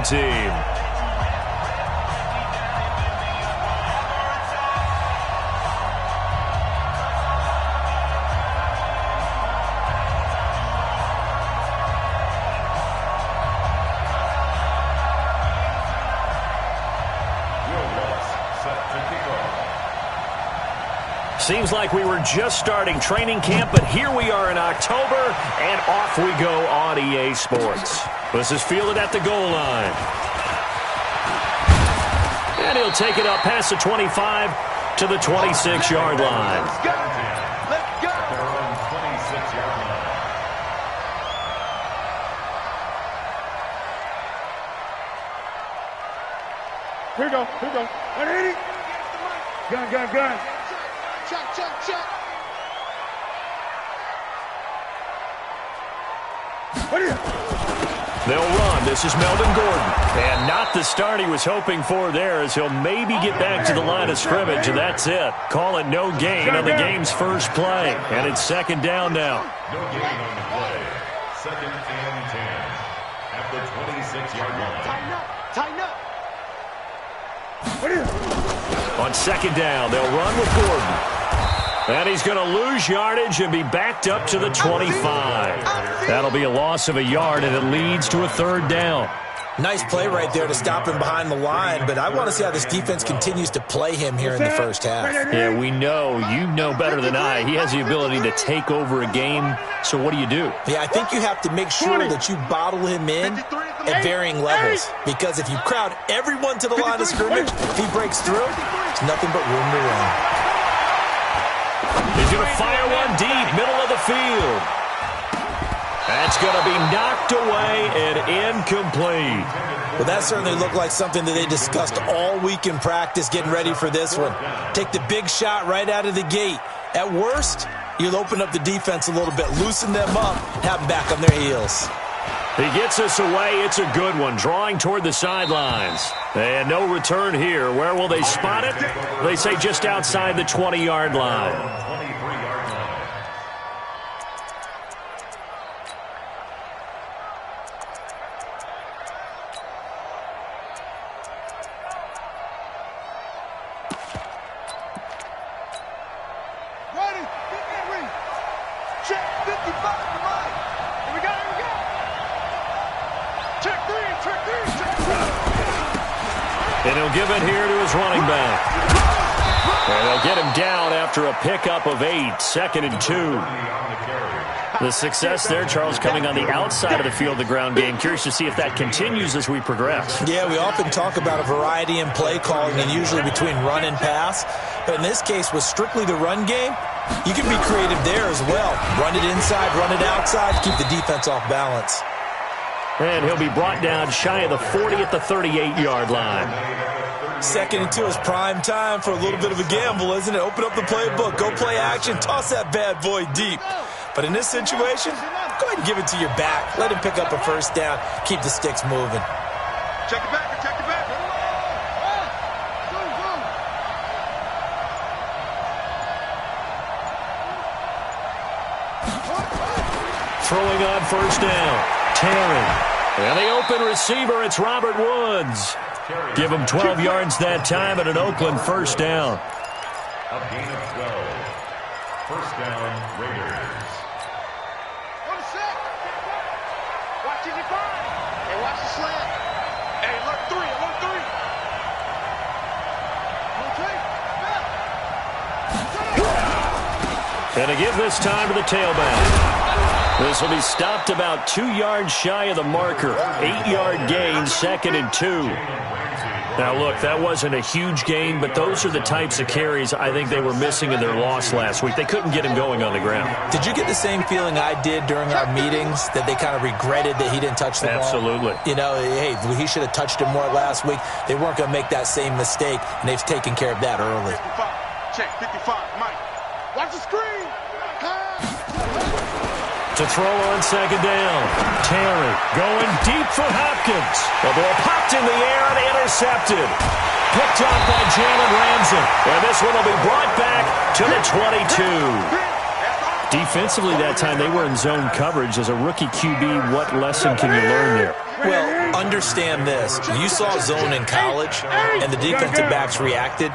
opposing team. Seems like we were just starting training camp, but here we are in October, and off we go on EA Sports. This is fielded at the goal line. And he'll take it up past the 25 to the 26-yard line. Let's go! Let's go! 26-yard line. Here we go. Here we go. 180. Gun. Check. They'll run. This is Melvin Gordon. And not the start he was hoping for there, as he'll maybe get back to the line of scrimmage, and that's it. Call it no gain on the game's first play. And it's second down now. No gain on the play. Second and 10. At the 26-yard line. Tighten up. On second down, they'll run with Gordon. And he's going to lose yardage and be backed up to the 25. That'll be a loss of a yard, and it leads to a third down. Nice play right there to stop him behind the line, but I want to see how this defense continues to play him here in the first half. Yeah, we know. You know better than I. He has the ability to take over a game, so what do you do? Yeah, I think you have to make sure that you bottle him in at varying levels, because if you crowd everyone to the line of scrimmage, if he breaks through, it's nothing but room to run. He's going to fire one deep, middle of the field. That's going to be knocked away and incomplete. Well, that certainly looked like something that they discussed all week in practice getting ready for this one. Take the big shot right out of the gate. At worst, you'll open up the defense a little bit, loosen them up, have them back on their heels. He gets us away. It's a good one, drawing toward the sidelines. And no return here. Where will they spot it? They say just outside the 20-yard line. 23-yard line. Ready. Check 55 to right. Here we go. Check three. And he'll give it here to his running back. And they'll get him down after a pickup of 8, second and 2. The success there, Charles, coming on the outside of the field, the ground game. Curious to see if that continues as we progress. Yeah, we often talk about a variety in play calling and usually between run and pass. But in this case, with strictly the run game, you can be creative there as well. Run it inside, run it outside, keep the defense off balance. And he'll be brought down shy of the 40 at the 38-yard line. Second and 2 is prime time for a little bit of a gamble, isn't it? Open up the playbook, go play action, toss that bad boy deep. But in this situation, go ahead and give it to your back. Let him pick up a first down, keep the sticks moving. Check it back. Throwing on first down. Terry. And the open receiver, it's Robert Woods. Give him 12 yards that time and an Oakland first down. A gain of 12. First down, Raiders. On the set. Watch it define. Hey, watch the slant. Hey, look three. And to give this time to the tailback. This will be stopped about 2 yards shy of the marker. 8-yard gain, second and 2. Now, look, that wasn't a huge gain, but those are the types of carries I think they were missing in their loss last week. They couldn't get him going on the ground. Did you get the same feeling I did during our meetings, that they kind of regretted that he didn't touch the ball? Absolutely. You know, hey, he should have touched him more last week. They weren't going to make that same mistake, and they've taken care of that early. 55. Check 55. Mike. Watch the screen. To throw on second down. Terry going deep for Hopkins. The ball popped in the air and intercepted. Picked off by Jalen Ramsey. And this one will be brought back to the 22. Defensively that time, they were in zone coverage. As a rookie QB, what lesson can you learn there? Well, Understand this. You saw zone in college, and the defensive backs reacted,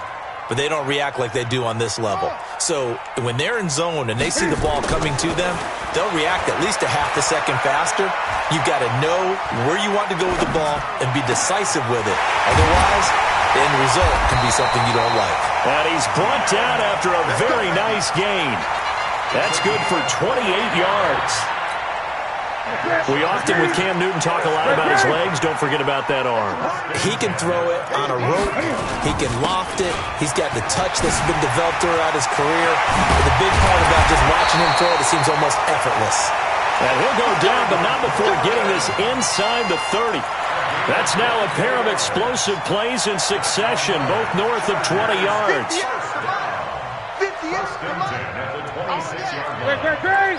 but they don't react like they do on this level. So when they're in zone and they see the ball coming to them, they'll react at least a half a second faster. You've got to know where you want to go with the ball and be decisive with it. Otherwise, the end result can be something you don't like. And he's brought down after a very nice gain. That's good for 28 yards. We often, with Cam Newton, talk a lot about his legs. Don't forget about that arm. He can throw it on a rope. He can loft it. He's got the touch that's been developed throughout his career. But the big part about just watching him throw it, it seems almost effortless. And he'll go down, but not before getting this inside the 30. That's now a pair of explosive plays in succession, both north of 20 yards. 50 yards. Come on. Great.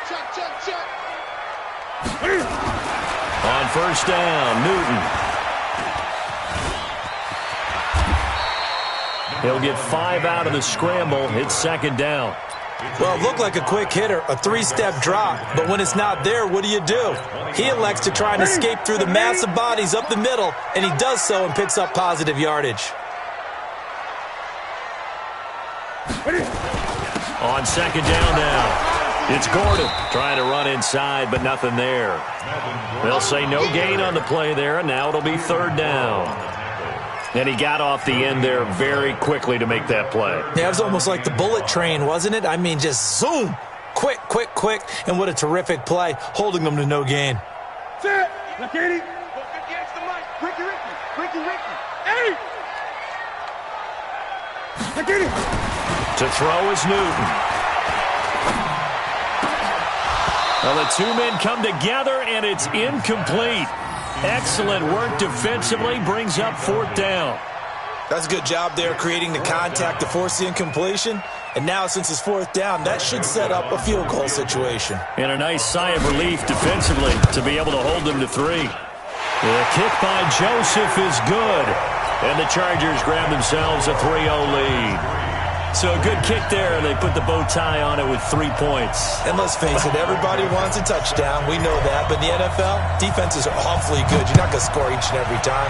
Check. On first down, Newton. He'll get 5 out of the scramble. It's second down. Well, it looked like a quick hitter, a 3-step drop, but when it's not there, what do? He elects to try and escape through the massive bodies up the middle, and he does so and picks up positive yardage. On second down now. It's Gordon trying to run inside, but nothing there. They'll say no gain on the play there, and now it'll be third down. And he got off the end there very quickly to make that play. Yeah, it was almost like the bullet train, wasn't it? I mean, just zoom. Quick. And what a terrific play, holding them to no gain. Sit. Look at it. Ricky. Hey. Look at it. To throw is Newton. Well, the two men come together, and it's incomplete. Excellent work defensively, brings up fourth down. That's a good job there, creating the contact to force the incompletion. And now, since it's fourth down, that should set up a field goal situation. And a nice sigh of relief defensively to be able to hold them to 3. The kick by Joseph is good. And the Chargers grab themselves a 3-0 lead. So a good kick there. They put the bow tie on it with 3 points. And let's face it, everybody wants a touchdown. We know that. But in the NFL, defenses are awfully good. You're not going to score each and every time.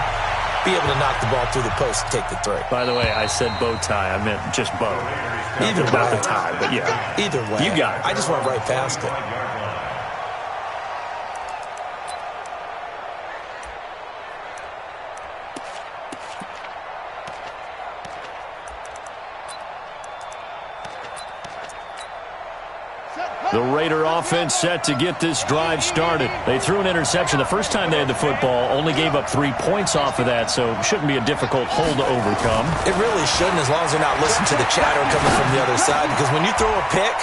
Be able to knock the ball through the post and take the 3. By the way, I said bow tie. I meant just bow. Either way. About the tie, but yeah. Either way. You got it. I just went right past it. The Raider offense set to get this drive started. They threw an interception the first time they had the football, only gave up 3 points off of that, so shouldn't be a difficult hole to overcome. It really shouldn't, as long as they're not listening to the chatter coming from the other side, because when you throw a pick,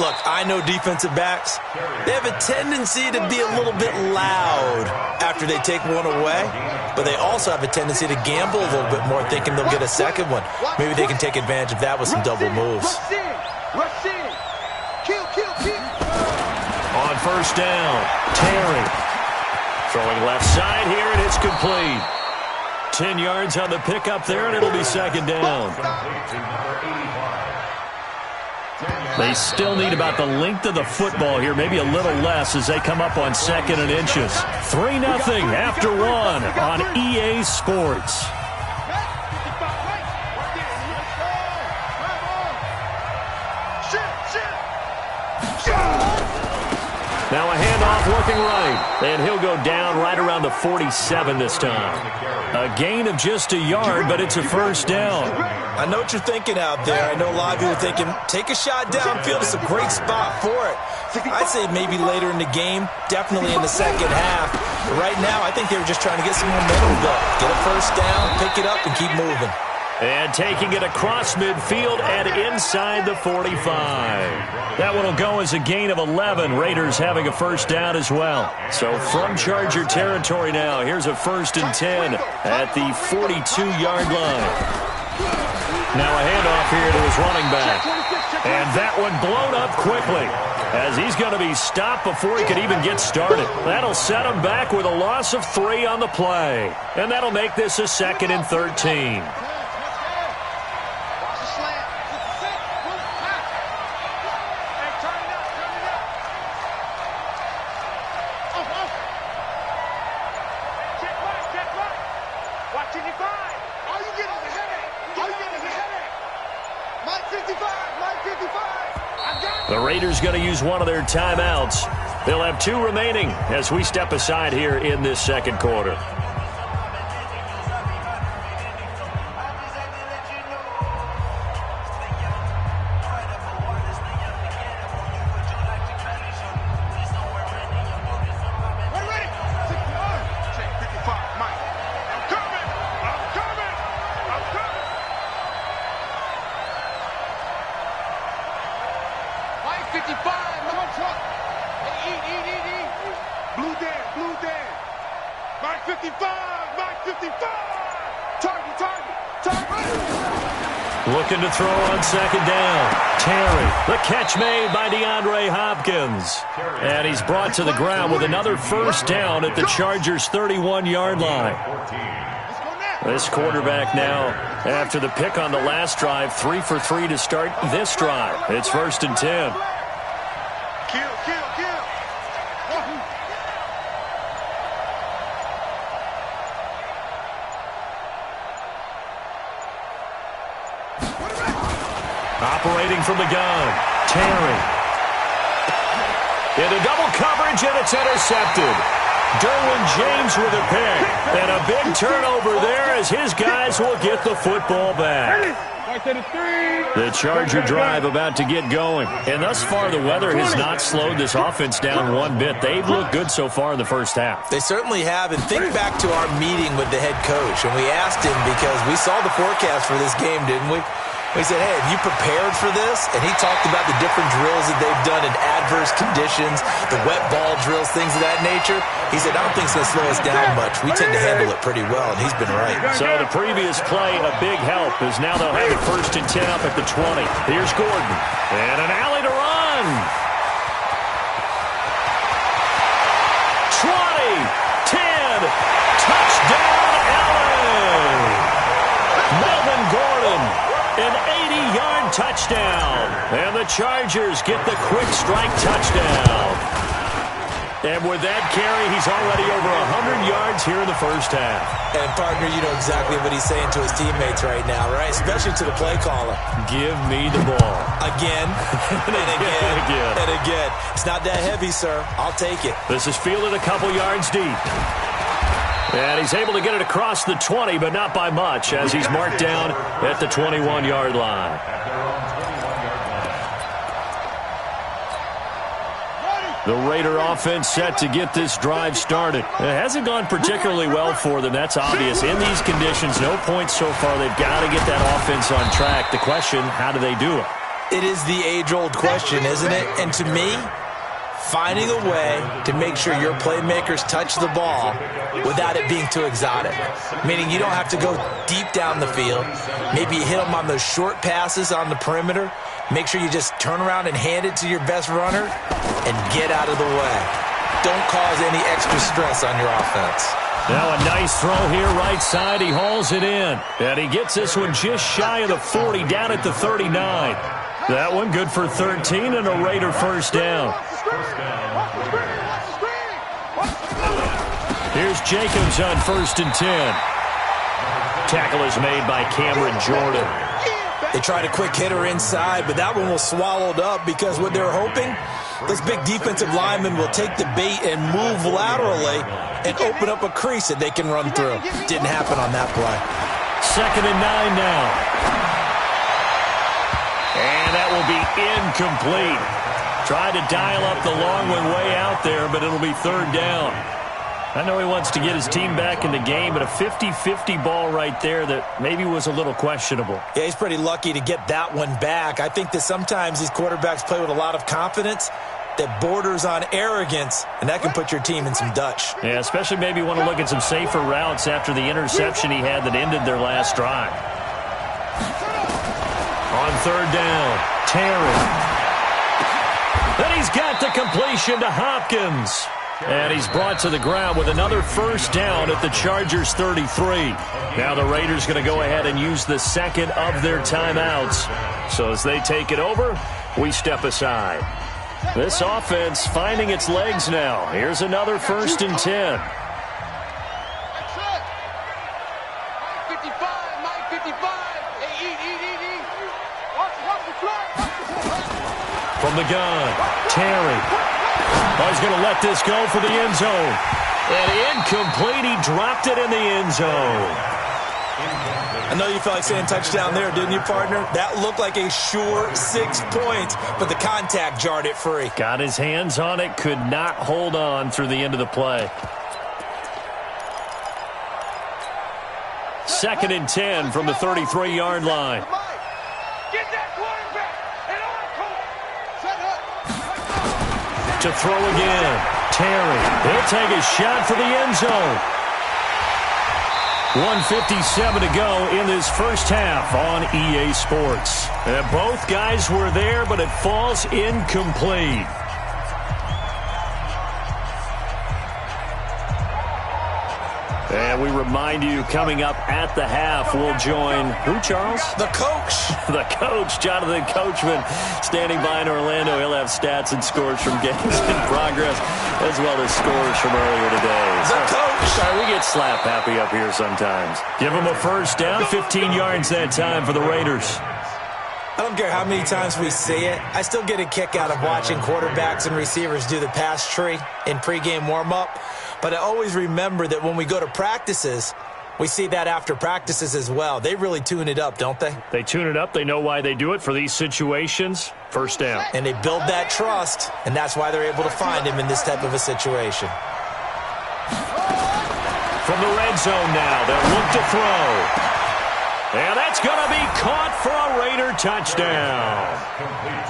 look, I know defensive backs, they have a tendency to be a little bit loud after they take one away, but they also have a tendency to gamble a little bit more, thinking they'll get a second one. Maybe they can take advantage of that with some double moves. Rush in. Kill. On first down, Terry. Throwing left side here, and it's complete. 10 yards on the pickup there, and it'll be second down. They still need about the length of the football here, maybe a little less as they come up on second and inches. 3-0 after 1 on EA Sports. Now a handoff looking right, and he'll go down right around the 47 this time. A gain of just a yard, but it's a first down. I know what you're thinking out there. I know a lot of you are thinking, take a shot downfield. It's a great spot for it. I'd say maybe later in the game, definitely in the second half. But right now, I think they were just trying to get some momentum built. Get a first down, pick it up, and keep moving. And taking it across midfield and inside the 45. That one will go as a gain of 11. Raiders having a first down as well. So from Charger territory now, here's a 1st and 10 at the 42-yard line. Now a handoff here to his running back. And that one blown up quickly as he's going to be stopped before he could even get started. That'll set him back with a loss of 3 on the play. And that'll make this a 2nd and 13. The Raiders going to use one of their timeouts. They'll have 2 remaining as we step aside here in this second quarter. Looking to throw on second down. Terry, the catch made by DeAndre Hopkins. And he's brought to the ground with another first down at the Chargers' 31-yard line. This quarterback now, after the pick on the last drive, 3 for 3 to start this drive. It's 1st and 10. Operating from the gun, Terry. Into double coverage, and it's intercepted. Derwin James with a pick. And a big turnover there as his guys will get the football back. The Charger drive about to get going. And thus far, the weather has not slowed this offense down one bit. They've looked good so far in the first half. They certainly have. And think back to our meeting with the head coach. And we asked him because we saw the forecast for this game, didn't we? We said, hey, have you prepared for this? And he talked about the different drills that they've done in adverse conditions, the wet ball drills, things of that nature. He said, I don't think it's going to slow us down much. We tend to handle it pretty well, and he's been right. So the previous play, a big help, is now they'll have it 1st and 10 up at the 20. Here's Gordon. And an alley to run. 20, 10, touchdown, Allen. Melvin Gordon. An 80-yard touchdown. And the Chargers get the quick strike touchdown. And with that carry, he's already over 100 yards here in the first half. And, partner, you know exactly what he's saying to his teammates right now, right? Especially to the play caller. Give me the ball. Again, and again, and again. It's not that heavy, sir. I'll take it. This is fielded a couple yards deep. And he's able to get it across the 20, but not by much, as he's marked down at the 21-yard line. The Raider offense set to get this drive started. It hasn't gone particularly well for them. That's obvious. In these conditions, no points so far. They've got to get that offense on track. The question, how do they do it? It is the age-old question, isn't it? And to me, finding a way to make sure your playmakers touch the ball without it being too exotic. Meaning you don't have to go deep down the field. Maybe you hit them on those short passes on the perimeter. Make sure you just turn around and hand it to your best runner and get out of the way. Don't cause any extra stress on your offense. Now a nice throw here right side. He hauls it in. And he gets this one just shy of the 40, down at the 39. That one good for 13 and a Raider first down. Here's Jacobs on 1st and 10. Tackle is made by Cameron Jordan. They tried a quick hitter inside, but that one was swallowed up because what they're hoping, those big defensive linemen will take the bait and move laterally and open up a crease that they can run through. Didn't happen on that play. 2nd and 9 now. And that will be incomplete. Tried to dial up the long one way out there, but it'll be 3rd down. I know he wants to get his team back in the game, but a 50-50 ball right there that maybe was a little questionable. Yeah, he's pretty lucky to get that one back. I think that sometimes these quarterbacks play with a lot of confidence that borders on arrogance, and that can put your team in some Dutch. Yeah, especially maybe want to look at some safer routes after the interception he had that ended their last drive. On 3rd down, Terry. Then he's got the completion to Hopkins. And he's brought to the ground with another first down at the Chargers' 33. Now the Raiders going to go ahead and use the second of their timeouts. So as they take it over, we step aside. This offense finding its legs now. Here's another 1st and 10. From the gun, Terry. Oh, he's going to let this go for the end zone. And incomplete. He dropped it in the end zone. I know you felt like saying touchdown there, didn't you, partner? That looked like a sure 6 points, but the contact jarred it free. Got his hands on it, could not hold on through the end of the play. 2nd and 10 from the 33-yard line. Get that quarterback and To throw again, Terry. He'll take a shot for the end zone. 1:57 to go in this first half on EA Sports. And both guys were there, but it falls incomplete. And we remind you, coming up at the half, we'll join who, Charles? The coach. The coach, Jonathan Coachman, standing by in Orlando. He'll have stats and scores from games in progress, as well as scores from earlier today. The coach. Sorry, we get slap happy up here sometimes. Give them a first down, 15 yards that time for the Raiders. I don't care how many times we see it. I still get a kick out of watching quarterbacks and receivers do the pass tree in pregame warm-up. But I always remember that when we go to practices, we see that after practices as well. They really tune it up, don't they? They tune it up. They know why they do it for these situations. First down. And they build that trust, and that's why they're able to find him in this type of a situation. From the red zone now, they'll look to throw. And that's going to be caught for a Raider touchdown.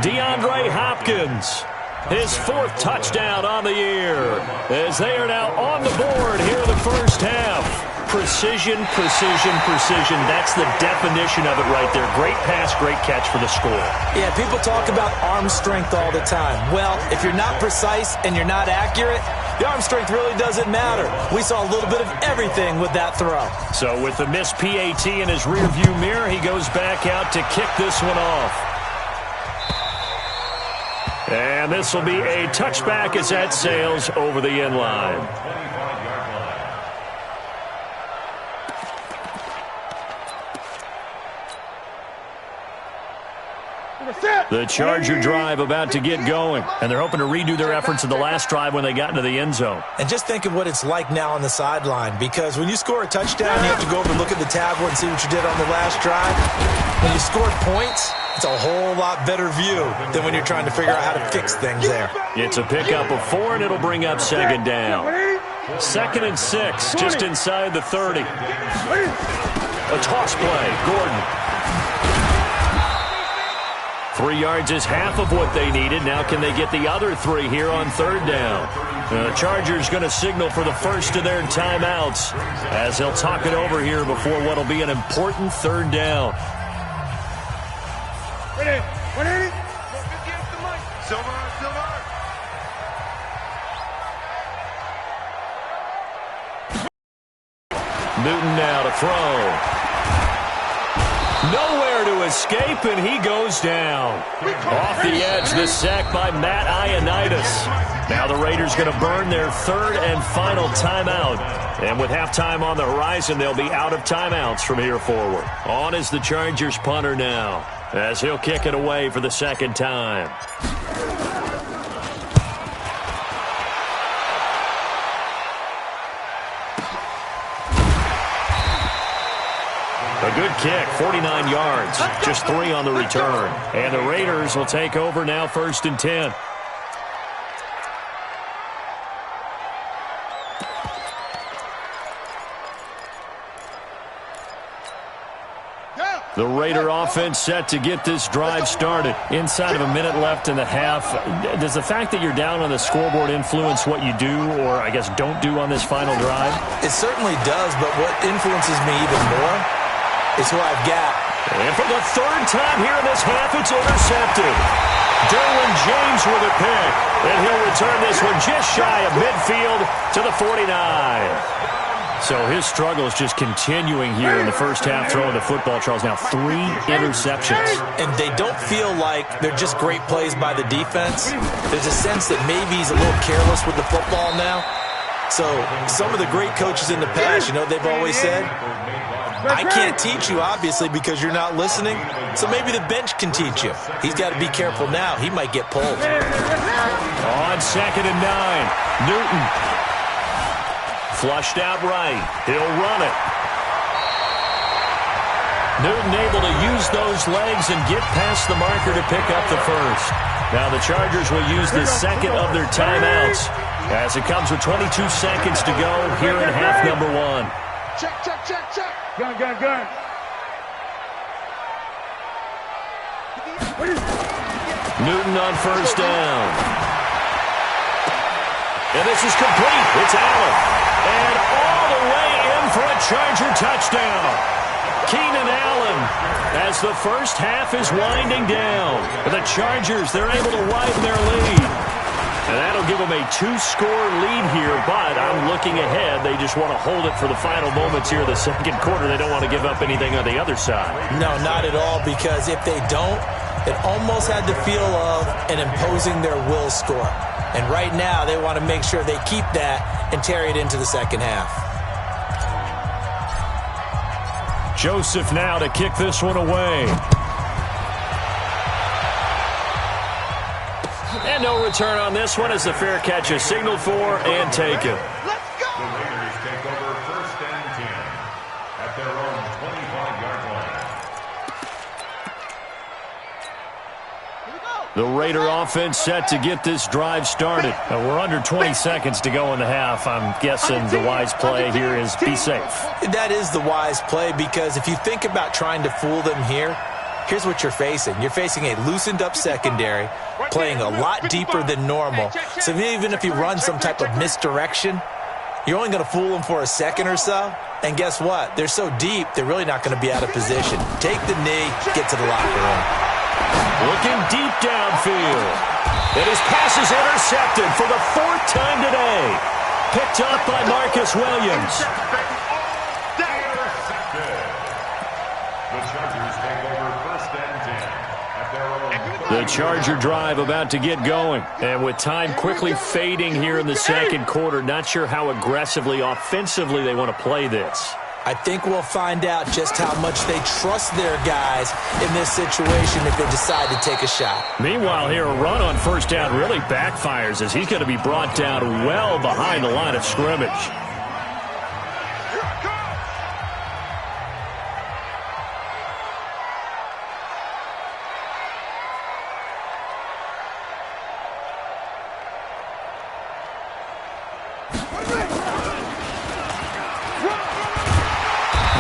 DeAndre Hopkins, his 4th touchdown on the year, as they are now on the board here in the first half. Precision, precision, precision. That's the definition of it right there. Great pass, great catch for the score. Yeah, people talk about arm strength all the time. Well, if you're not precise and you're not accurate, the arm strength really doesn't matter. We saw a little bit of everything with that throw. So with the missed PAT in his rearview mirror, he goes back out to kick this one off. And this will be a touchback as that sails over the end line. The Charger drive about to get going, and they're hoping to redo their efforts in the last drive when they got into the end zone. And just think of what it's like now on the sideline, because when you score a touchdown, you have to go over and look at the tablet and see what you did on the last drive. When you score points, it's a whole lot better view than when you're trying to figure out how to fix things there. It's a pickup of 4, and it'll bring up 2nd down. 2nd and 6, just inside the 30. A toss play, Gordon. 3 yards is half of what they needed. Now can they get the other 3 here on 3rd down? The Chargers going to signal for the first of their timeouts as they'll talk it over here before what will be an important 3rd down. Newton now to throw. Nowhere to escape, and he goes down. Off the edge, the sack by Matt Ioannidis. Now the Raiders going to burn their 3rd and final timeout. And with halftime on the horizon, they'll be out of timeouts from here forward. On is the Chargers punter now, as he'll kick it away for the 2nd time. A good kick, 49 yards, just 3 on the return. And the Raiders will take over now, 1st and 10. The Raider offense set to get this drive started. Inside of a minute left in the half. Does the fact that you're down on the scoreboard influence what you do, or I guess don't do on this final drive? It certainly does, but what influences me even more is who I've got. And for the 3rd time here in this half, it's intercepted. Derwin James with a pick, and he'll return this one just shy of midfield to the 49. So his struggle is just continuing here in the first half, throwing the football, Charles. Now 3 interceptions. And they don't feel like they're just great plays by the defense. There's a sense that maybe he's a little careless with the football now. So some of the great coaches in the past, you know, they've always said, I can't teach you, obviously, because you're not listening. So maybe the bench can teach you. He's got to be careful now. He might get pulled. On 2nd and 9, Newton. Flushed out right. He'll run it. Newton able to use those legs and get past the marker to pick up the first. Now the Chargers will use the second of their timeouts as it comes with 22 seconds to go here in half number 1. Check, check, check, check. Gun. Newton on first down. And this is complete. It's Allen. And all the way in for a Charger touchdown. Keenan Allen, as the first half is winding down. The Chargers, they're able to widen their lead. And that'll give them a 2-score lead here, but I'm looking ahead. They just want to hold it for the final moments here of the second quarter. They don't want to give up anything on the other side. No, not at all, because if they don't, it almost had the feel of an imposing their will score. And right now, they want to make sure they keep that and carry it into the second half. Joseph now to kick this one away. And no return on this one as the fair catch is signaled for and taken. Let's go. The Raiders take over 1st and 10 at their own 25-yard line. The Raider offense set to get this drive started. We're under 20 seconds to go in the half. I'm guessing the wise play here is be safe. That is the wise play, because if you think about trying to fool them here, here's what you're facing. You're facing a loosened up secondary, playing a lot deeper than normal. So even if you run some type of misdirection, you're only going to fool them for a second or so. And guess what? They're so deep, they're really not going to be out of position. Take the knee, get to the locker room. Looking deep downfield. And his pass is intercepted for the 4th time today. Picked up by Marcus Williams. The Chargers take over 1st and 10 at their own. The Charger drive about to get going. And with time quickly fading here in the second quarter, not sure how aggressively, offensively they want to play this. I think we'll find out just how much they trust their guys in this situation if they decide to take a shot. Meanwhile, here, a run on first down really backfires as he's going to be brought down well behind the line of scrimmage.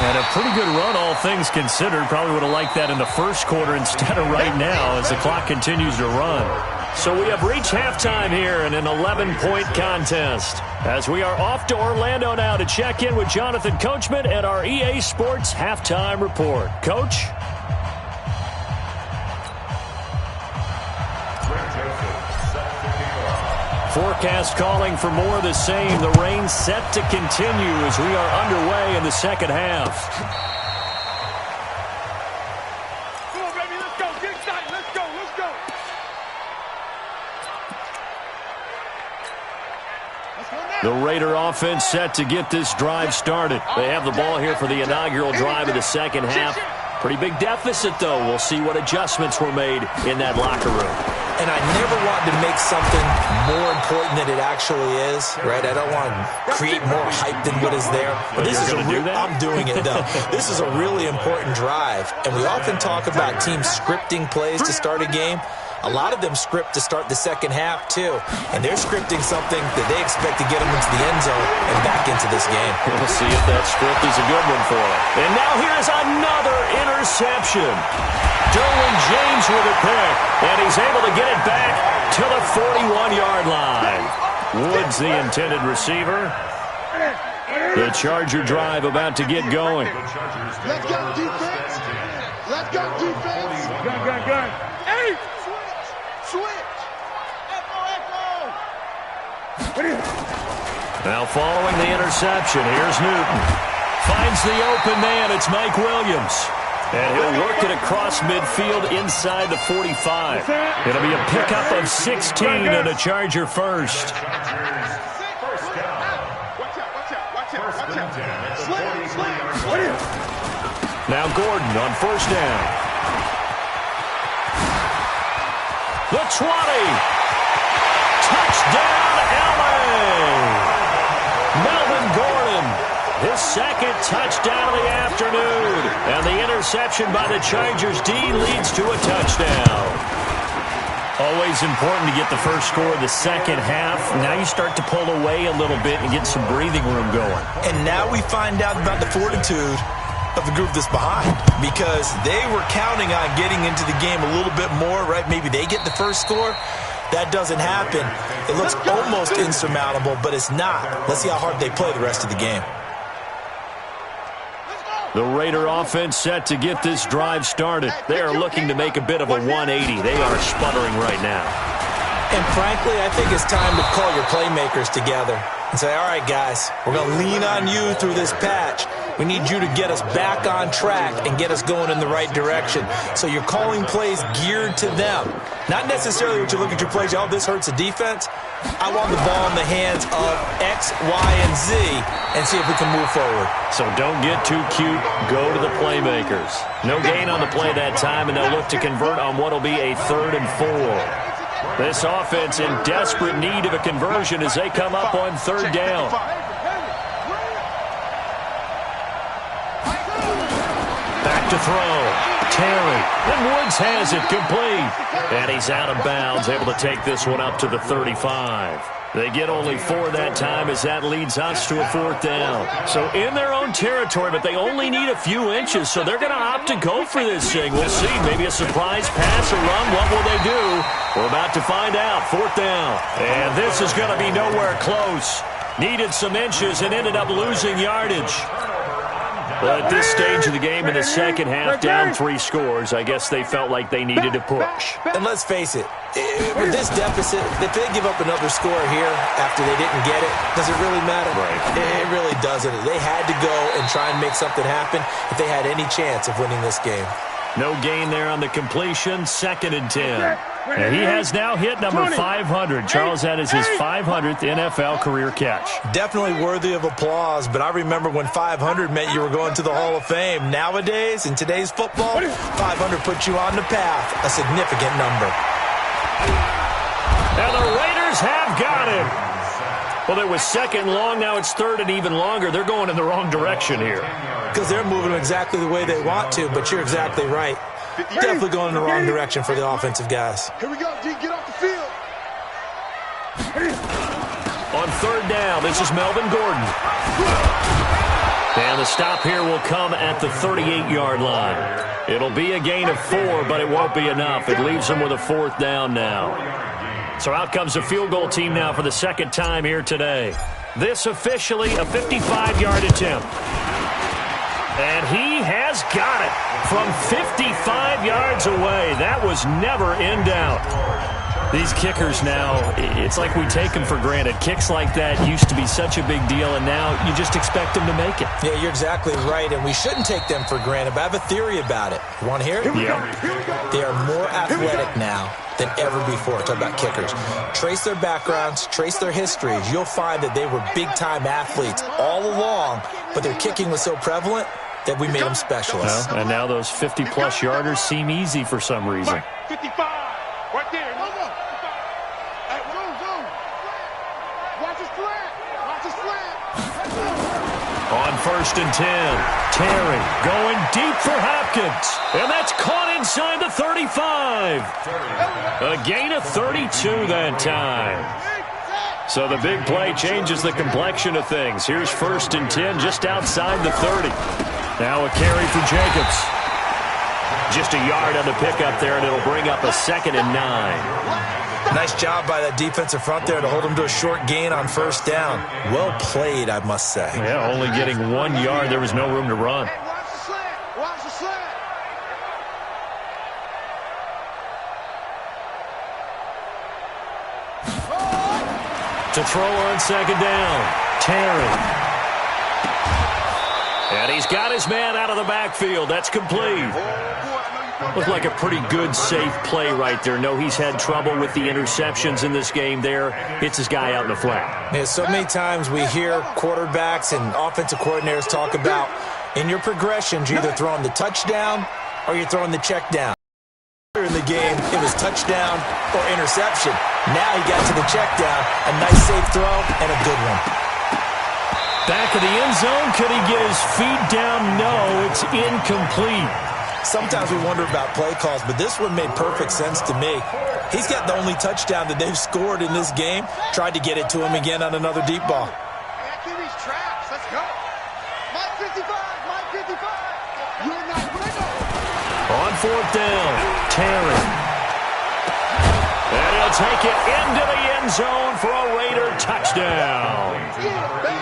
And a pretty good run, all things considered. Probably would have liked that in the first quarter instead of right now as the clock continues to run. So we have reached halftime here in an 11-point contest. As we are off to Orlando now to check in with Jonathan Coachman at our EA Sports Halftime Report. Coach? Forecast calling for more of the same. The rain set to continue as we are underway in the second half. Come on, baby, let's go. Get excited. Let's go. The Raider offense set to get this drive started. They have the ball here for the inaugural drive of the second half. Pretty big deficit, though. We'll see what adjustments were made in that locker room. And I never want to make something more important than it actually is, right? I don't want to create more hype than what is there. But this is I'm doing it, though. This is a really important drive. And we often talk about teams scripting plays to start a game. A lot of them script to start the second half, too. And they're scripting something that they expect to get them into the end zone and back into this game. We'll see if that script is a good one for them. And now here's another interception. Derwin James with a pick, and he's able to get it back to the 41-yard line. Woods, the intended receiver. The Charger drive about to get going. Let's go, defense. Let's go, defense. Gun. Hey! Switch. Echo. Now following the interception, here's Newton. Finds the open man. It's Mike Williams. And he'll work it across midfield inside the 45. It'll be a pickup of 16 and a Charger first. Watch out. First and 10 at the 43-yard line. Now Gordon on first down. The 20. Touchdown, LA. Melvin Gordon, his second touchdown of the afternoon. And the interception by the Chargers D leads to a touchdown. Always important to get the first score of the second half. Now you start to pull away a little bit and get some breathing room going. And now we find out about the fortitude of the group that's behind, because they were counting on getting into the game a little bit more, right? Maybe they get the first score. That doesn't happen. It looks almost insurmountable, but it's not. Let's see how hard they play the rest of the game. The Raider offense set to get this drive started. They are looking to make a bit of a 180. They are sputtering right now. And frankly, I think it's time to call your playmakers together and say, all right, guys, we're going to lean on you through this patch. We need you to get us back on track and get us going in the right direction. So you're calling plays geared to them. Not necessarily what you look at your plays, oh, this hurts the defense. I want the ball in the hands of X, Y, and Z and see if we can move forward. So don't get too cute. Go to the playmakers. No gain on the play that time, and they'll look to convert on what will be a 3rd and 4. This offense in desperate need of a conversion as they come up on 3rd down. Back to throw. Terry. And Woods has it complete. And he's out of bounds, able to take this one up to the 35. They get only 4 that time as that leads us to a 4th down. So in their own territory, but they only need a few inches, so they're going to opt to go for this thing. We'll see. Maybe a surprise pass or run. What will they do? We're about to find out. 4th down. And this is going to be nowhere close. Needed some inches and ended up losing yardage. But at this stage of the game in the second half, down 3 scores, I guess they felt like they needed to push. And let's face it, with this deficit, if they give up another score here after they didn't get it, does it really matter? Right. It really doesn't. They had to go and try and make something happen if they had any chance of winning this game. No gain there on the completion, 2nd and 10. And he has now hit number 500. Charles, that is his 500th NFL career catch. Definitely worthy of applause, but I remember when 500 meant you were going to the Hall of Fame. Nowadays, in today's football, 500 puts you on the path, a significant number. And the Raiders have got him. Well, it was 2nd long, now it's 3rd and even longer. They're going in the wrong direction here. Because they're moving exactly the way they want to, but you're exactly right. Definitely going in the wrong direction for the offensive guys. Here we go, D. Get off the field. On 3rd down, this is Melvin Gordon. And the stop here will come at the 38-yard line. It'll be a gain of 4, but it won't be enough. It leaves them with a 4th down now. So out comes the field goal team now for the 2nd time here today. This officially a 55-yard attempt. And he has got it from 55 yards away. That was never in doubt. These kickers now, it's like we take them for granted. Kicks like that used to be such a big deal, and now you just expect them to make it. Yeah, you're exactly right, and we shouldn't take them for granted, but I have a theory about it. You want to hear it? Yeah. They are more athletic now than ever before. Talk about kickers. Trace their backgrounds, trace their histories. You'll find that they were big-time athletes all along, but their kicking was so prevalent that we made them specialists. Well, and now those 50-plus yarders seem easy for some reason. 55. Right there. Hey, go. Watch his flat. Watch his flat. On 1st and 10, Terry going deep for Hopkins. And that's caught inside the 35. A gain of 32 that time. So the big play changes the complexion of things. Here's 1st and 10 just outside the 30. Now a carry for Jacobs. Just a yard on the pickup there, and it'll bring up a 2nd and 9. Nice job by that defensive front there to hold him to a short gain on 1st down. Well played, I must say. Yeah, only getting 1 yard. There was no room to run. Hey, watch the slant. Watch the slant. To throw on 2nd down, Terry. And he's got his man out of the backfield. That's complete. Looked like a pretty good, safe play right there. No, he's had trouble with the interceptions in this game there. Hits his guy out in the flat. Yeah, so many times we hear quarterbacks and offensive coordinators talk about in your progressions, you're either throwing the touchdown or you're throwing the check down. In the game, it was touchdown or interception. Now he got to the check down, a nice safe throw and a good one. Back of the end zone, could he get his feet down? No, it's incomplete. Sometimes we wonder about play calls, but this one made perfect sense to me. He's got the only touchdown that they've scored in this game. Tried to get it to him again on another deep ball. Hey, QB's traps. Let's go. Mike 55. Mike 55. You're not winning. On fourth down, Terry. And he'll take it into the end zone for a Raider touchdown.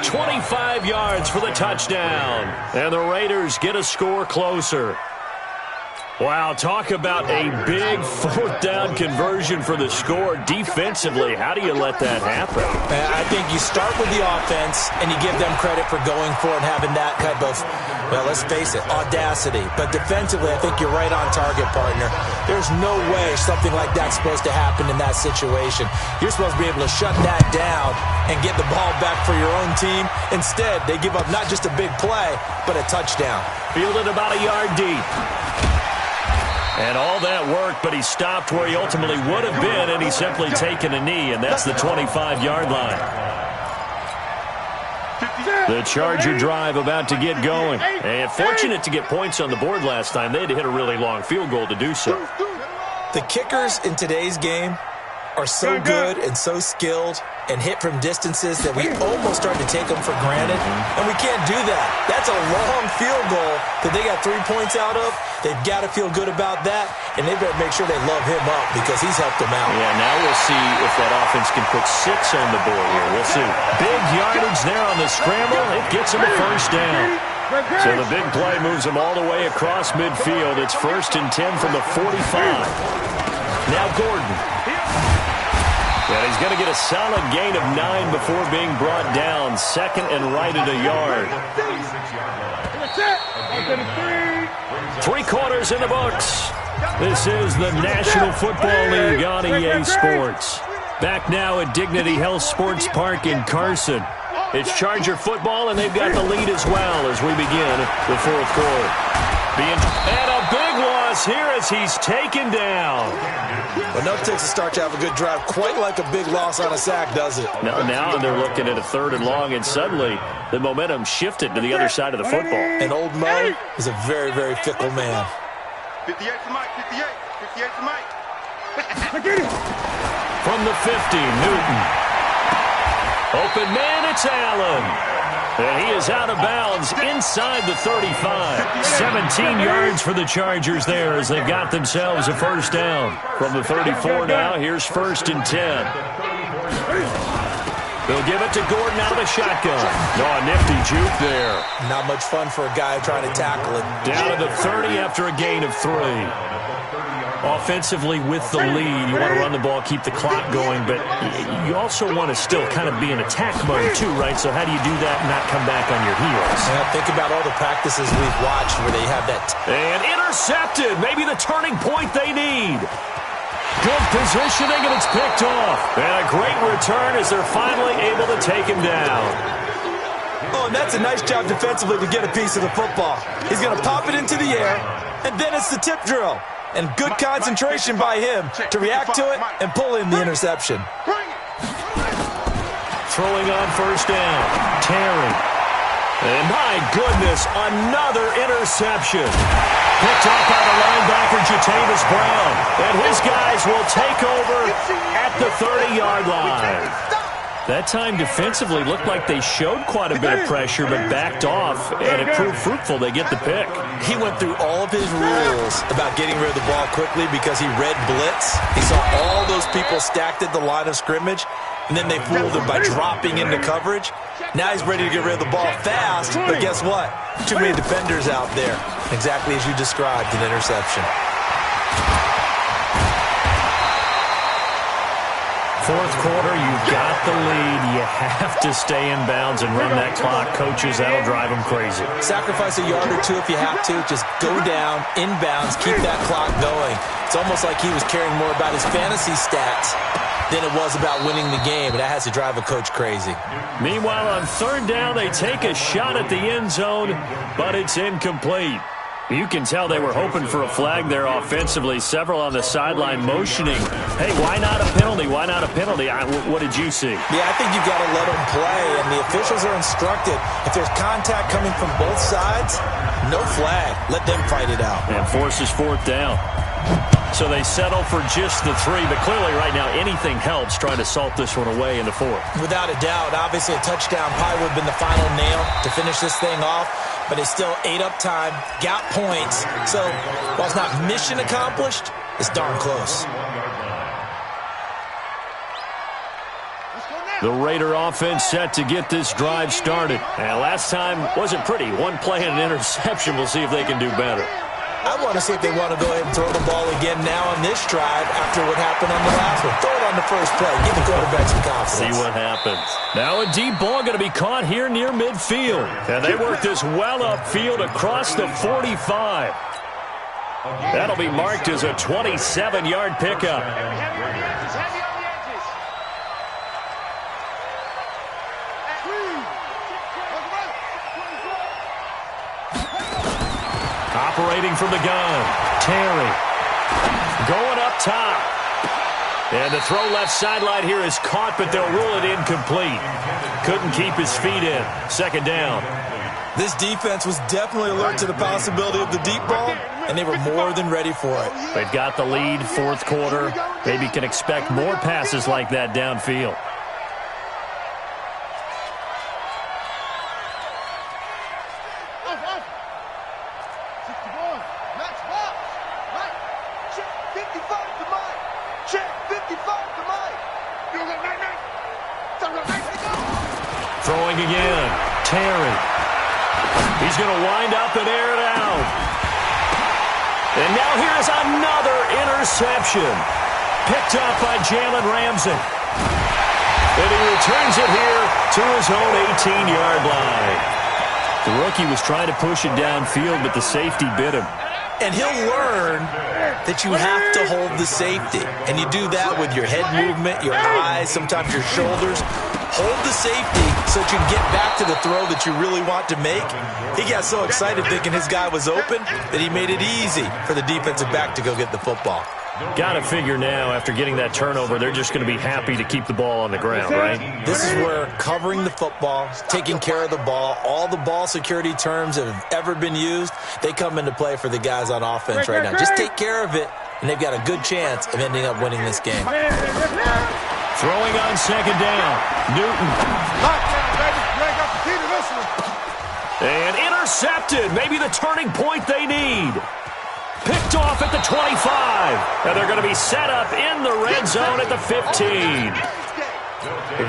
25 yards for the touchdown. And the Raiders get a score closer. Wow, talk about a big fourth down conversion for the score. Defensively, how do you let that happen? I think you start with the offense and you give them credit for going for it and having that type of, well, let's face it, audacity. But defensively, I think you're right on target, partner. There's no way something like that's supposed to happen in that situation. You're supposed to be able to shut that down and get the ball back for your own team. Instead, they give up not just a big play, but a touchdown. Fielded about a yard deep. And all that work, but he stopped where he ultimately would have been, and he's simply taken a knee, and that's the 25-yard line. The Charger drive about to get going. And fortunate to get points on the board last time. They had to hit a really long field goal to do so. The kickers in today's game are so good and so skilled and hit from distances that we almost start to take them for granted, and we can't do that. That's a long field goal that they got 3 points out of. They've got to feel good about that, and they better make sure they love him up because he's helped them out. Yeah, now we'll see if that offense can put 6 on the board here. We'll see. Big yardage there on the scramble. It gets him a first down. So the big play moves him all the way across midfield. It's 1st and 10 from the 45. Now Gordon. And he's going to get a solid gain of 9 before being brought down. 2nd and right at a yard. 3 quarters in the books. This is the National Football League on EA Sports. Back now at Dignity Health Sports Park in Carson. It's Charger football, and they've got the lead as well as we begin the 4th quarter. And a big loss here as he's taken down. But no takes a start to have a good drive, quite like a big loss on a sack, does it? Now they're looking at a 3rd and long, and suddenly the momentum shifted to the other side of the football. And old Mo is a very, very fickle man. 58 to Mike, 58. 58 to Mike. From the 50, Newton. Open man, it's Allen. And he is out of bounds inside the 35. 17 yards for the Chargers there as they've got themselves a first down. From the 34 now, here's 1st and 10. They'll give it to Gordon out of the shotgun. A nifty juke there. Not much fun for a guy trying to tackle it. Down to the 30 after a gain of 3. Offensively with the lead, you want to run the ball, keep the clock going, but you also want to still kind of be in attack mode too, right? So how do you do that and not come back on your heels? Yeah, think about all the practices we've watched where they have that. And intercepted, maybe the turning point they need. Good positioning, and it's picked off. And a great return as they're finally able to take him down. Oh, and that's a nice job defensively to get a piece of the football. He's going to pop it into the air, and then it's the tip drill. And good concentration by him to react to it and pull in the interception. Throwing on first down, Terry. And my goodness, another interception. Picked up by the linebacker, Jatavis Brown. And his guys will take over at the 30-yard line. That time defensively looked like they showed quite a bit of pressure but backed off, and it proved fruitful. They get the pick. He went through all of his rules about getting rid of the ball quickly because he read blitz. He saw all those people stacked at the line of scrimmage, and then they fooled him by dropping into coverage. Now he's ready to get rid of the ball fast, but guess what? Too many defenders out there. Exactly as you described, an interception. Fourth quarter, you've got the lead. You have to stay in bounds and run that clock. Coaches, that'll drive them crazy. Sacrifice a yard or two if you have to. Just go down, inbounds, keep that clock going. It's almost like he was caring more about his fantasy stats than it was about winning the game, and that has to drive a coach crazy. Meanwhile, on third down, they take a shot at the end zone, but it's incomplete. You can tell they were hoping for a flag there offensively. Several on the sideline motioning. Hey, why not a penalty? Why not a penalty? What did you see? Yeah, I think you've got to let them play, and the officials are instructed. If there's contact coming from both sides, no flag. Let them fight it out. And forces fourth down. So they settle for just the 3, but clearly right now anything helps trying to salt this one away in the 4th. Without a doubt, obviously a touchdown probably would have been the final nail to finish this thing off, but it's still 8 up time, got points. So while it's not mission accomplished, it's darn close. The Raider offense set to get this drive started. And last time wasn't pretty. One play and an interception. We'll see if they can do better. I want to see if they want to go ahead and throw the ball again now on this drive after what happened on the last one. Throw it on the first play. Give the quarterback some confidence. See what happens. Now a deep ball going to be caught here near midfield. And they work this well upfield across the 45. That'll be marked as a 27-yard pickup. Operating from the gun, Terry. Going up top. And the throw left sideline here is caught, but they'll rule it incomplete. Couldn't keep his feet in. Second down. This defense was definitely alert to the possibility of the deep ball, and they were more than ready for it. They've got the lead, fourth quarter. Maybe can expect more passes like that downfield. Throwing again, Terry. He's going to wind up and air it out. And now here's another interception. Picked up by Jalen Ramsey. And he returns it here to his own 18-yard line. The rookie was trying to push it downfield, but the safety bit him. And he'll learn that you have to hold the safety. And you do that with your head movement, your eyes, sometimes your shoulders. Hold the safety so that you can get back to the throw that you really want to make. He got so excited thinking his guy was open that he made it easy for the defensive back to go get the football. Got to figure now, after getting that turnover, they're just going to be happy to keep the ball on the ground, right? This is where covering the football, taking care of the ball, all the ball security terms that have ever been used, they come into play for the guys on offense right now. Just take care of it, and they've got a good chance of ending up winning this game. Throwing on second down, Newton. And intercepted, maybe the turning point they need. Picked off at the 25. And they're going to be set up in the red zone at the 15.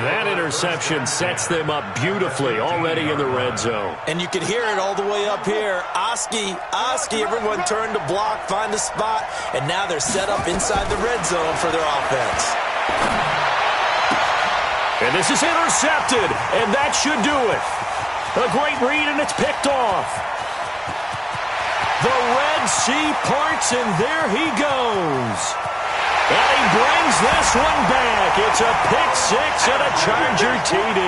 That interception sets them up beautifully already in the red zone. And you can hear it all the way up here. Oski, everyone turned to block, find a spot, and now they're set up inside the red zone for their offense. And this is intercepted, and that should do it. A great read, and it's picked off. The Red Sea parts, and there he goes. And he brings this one back. It's a pick six and a Charger TD.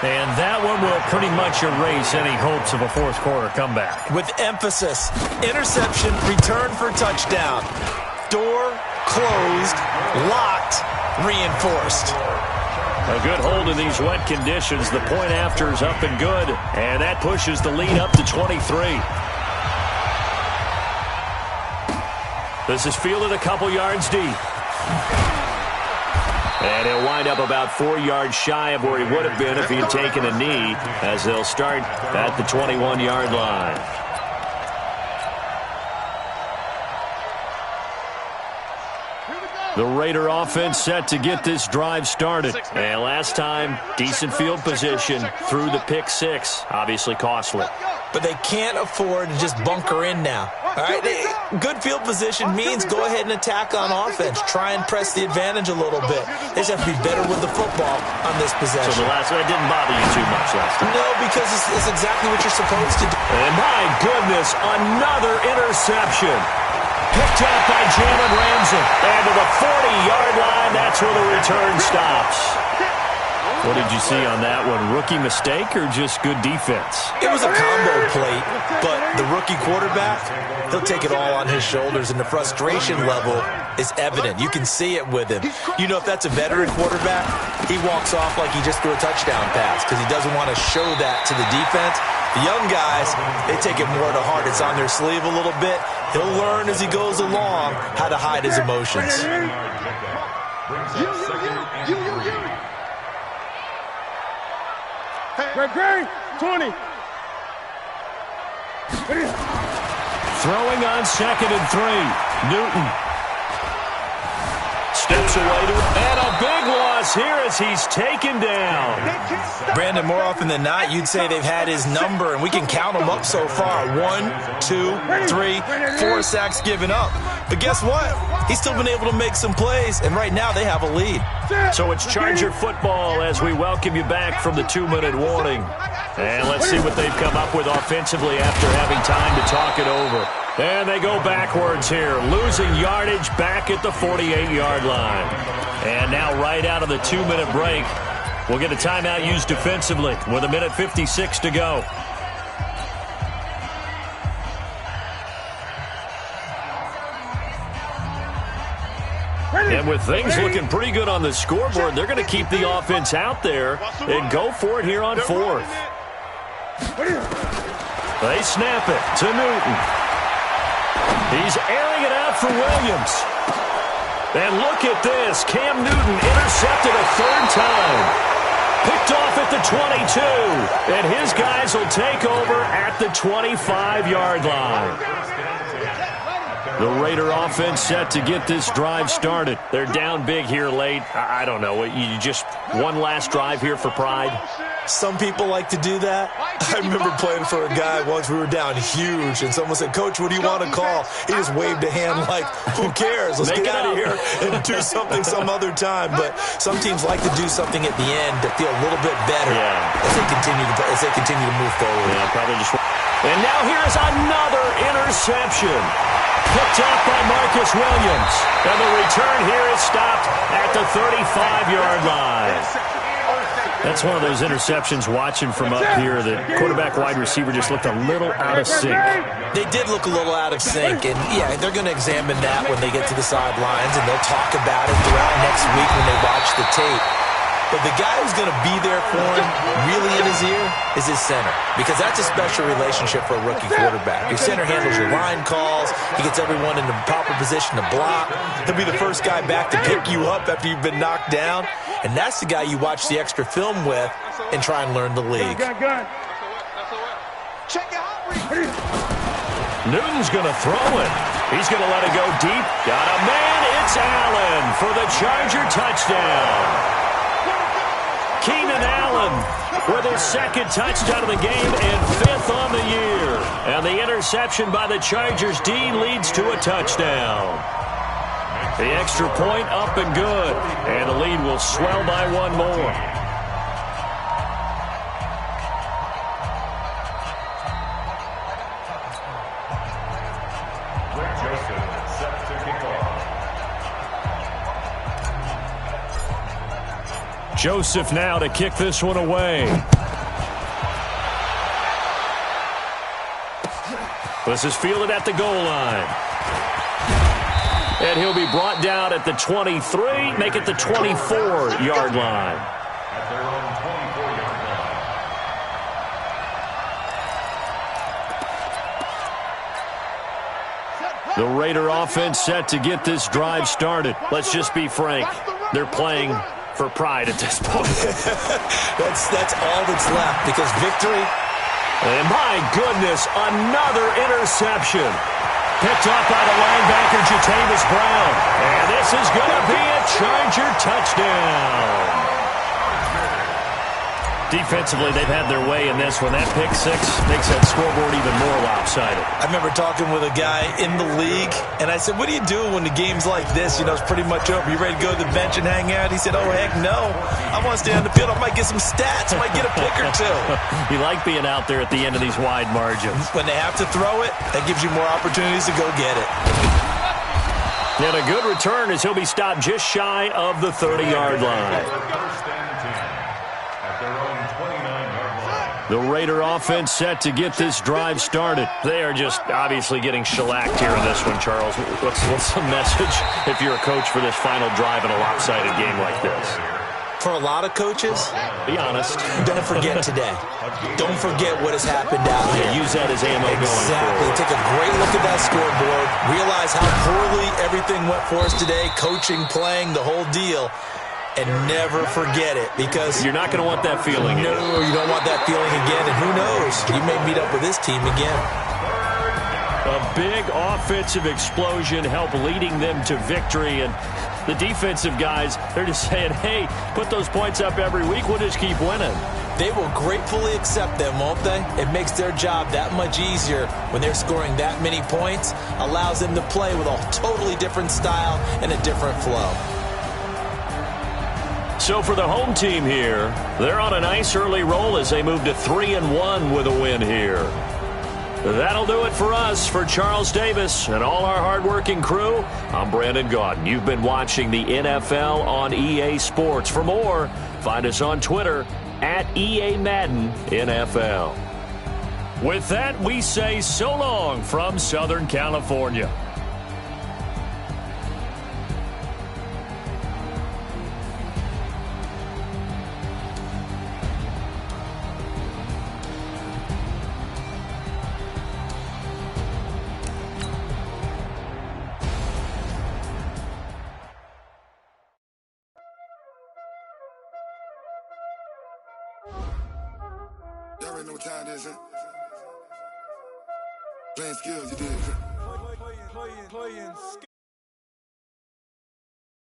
And that one will pretty much erase any hopes of a fourth quarter comeback. With emphasis, interception, return for touchdown. Door closed, locked, reinforced. A good hold in these wet conditions. The point after is up and good. And that pushes the lead up to 23. This is fielded a couple yards deep. And he'll wind up about 4 yards shy of where he would have been if he had taken a knee, as they'll start at the 21-yard line. The Raider offense set to get this drive started. And last time, decent field position through the pick six. Obviously costly. But they can't afford to just bunker in now. All right, Good field position means go ahead and attack on offense. Try and press the advantage a little bit. They just have to be better with the football on this possession. So the last one didn't bother you too much last time? No, because it's exactly what you're supposed to do. And my goodness, another interception. Picked up by Jalen Ramsey. And to the 40-yard line, that's where the return stops. What did you see on that one? Rookie mistake or just good defense? It was a combo plate, but the rookie quarterback, he'll take it all on his shoulders, and the frustration level is evident. You can see it with him. You know, if that's a veteran quarterback, he walks off like he just threw a touchdown pass because he doesn't want to show that to the defense. The young guys, they take it more to heart. It's on their sleeve a little bit. He'll learn as he goes along how to hide his emotions. Great, 20. Throwing on 2nd and 3. Newton steps away to it. And a big loss here as he's taken down. Brandon, more often than not, you'd say they've had his number, and we can count them up so far. 1, 2, 3, 4 sacks given up. But guess what? He's still been able to make some plays, and right now they have a lead. So it's Charger football as we welcome you back from the 2-minute warning. And let's see what they've come up with offensively after having time to talk it over. And they go backwards here, losing yardage back at the 48-yard line. And now right out of the 2-minute break, we'll get a timeout used defensively with 1:56 to go. And with things looking pretty good on the scoreboard, they're going to keep the offense out there and go for it here on 4th. They snap it to Newton. He's airing it out for Williams. And look at this. Cam Newton intercepted a 3rd time. Picked off at the 22. And his guys will take over at the 25-yard line. The Raider offense set to get this drive started. They're down big here late. I don't know. You just one last drive here for pride? Some people like to do that. I remember playing for a guy once. We were down huge, and someone said, "Coach, what do you want to call?" He just waved a hand like, "Who cares? Let's get out of here and do something some other time." But some teams like to do something at the end to feel a little bit better as they continue to move forward. Yeah, probably just. And now here's another interception. Picked up by Marcus Williams. And the return here is stopped at the 35-yard line. That's one of those interceptions watching from up here. The quarterback wide receiver just looked a little out of sync. They did look a little out of sync. And, yeah, they're going to examine that when they get to the sidelines, and they'll talk about it throughout next week when they watch the tape. But the guy who's going to be there for him, really in his ear, is his center. Because that's a special relationship for a rookie quarterback. Your center handles your line calls. He gets everyone in the proper position to block. He'll be the first guy back to pick you up after you've been knocked down. And that's the guy you watch the extra film with and try and learn the league. Newton's going to throw it. He's going to let it go deep. Got a man. It's Allen for the Charger touchdown. Keenan Allen with his 2nd touchdown of the game and 5th on the year. And the interception by the Chargers D leads to a touchdown. The extra point up and good. And the lead will swell by one more. Joseph now to kick this one away. This is fielded at the goal line. And he'll be brought down at the 23, make it the 24-yard line. At their own 24-yard line. The Raider offense set to get this drive started. Let's just be frank. They're playing for pride at this point. That's all that's left, because victory. And my goodness, another interception. Picked up by the linebacker, Jatavis Brown. And this is going to be a Charger touchdown. Defensively, they've had their way in this one. That pick six makes that scoreboard even more lopsided. I remember talking with a guy in the league, and I said, what do you do when the game's like this? You know, it's pretty much over. You ready to go to the bench and hang out? He said, oh, heck no. I want to stay on the field. I might get some stats. I might get a pick or two. You like being out there at the end of these wide margins. When they have to throw it, that gives you more opportunities to go get it. And a good return as he'll be stopped just shy of the 30-yard line. The Raider offense set to get this drive started. They are just obviously getting shellacked here in this one, Charles. What's the message if you're a coach for this final drive in a lopsided game like this? For a lot of coaches, be honest. Don't forget today. Don't forget what has happened out here. Use that as ammo going forward. Exactly. Take a great look at that scoreboard. Realize how poorly everything went for us today. Coaching, playing, the whole deal. And never forget it, because you're not going to want that feeling. No, you don't want that feeling again. And who knows? You may meet up with this team again. A big offensive explosion helped leading them to victory. And the defensive guys, they're just saying, hey, put those points up every week. We'll just keep winning. They will gratefully accept them, won't they? It makes their job that much easier when they're scoring that many points. Allows them to play with a totally different style and a different flow. So for the home team here, they're on a nice early roll as they move to 3-1 with a win here. That'll do it for us. For Charles Davis and all our hardworking crew, I'm Brandon Gaudin. You've been watching the NFL on EA Sports. For more, find us on Twitter at EA Madden NFL. With that, we say so long from Southern California. Y'all already know what time it is, huh? Playing skills, you did. Playing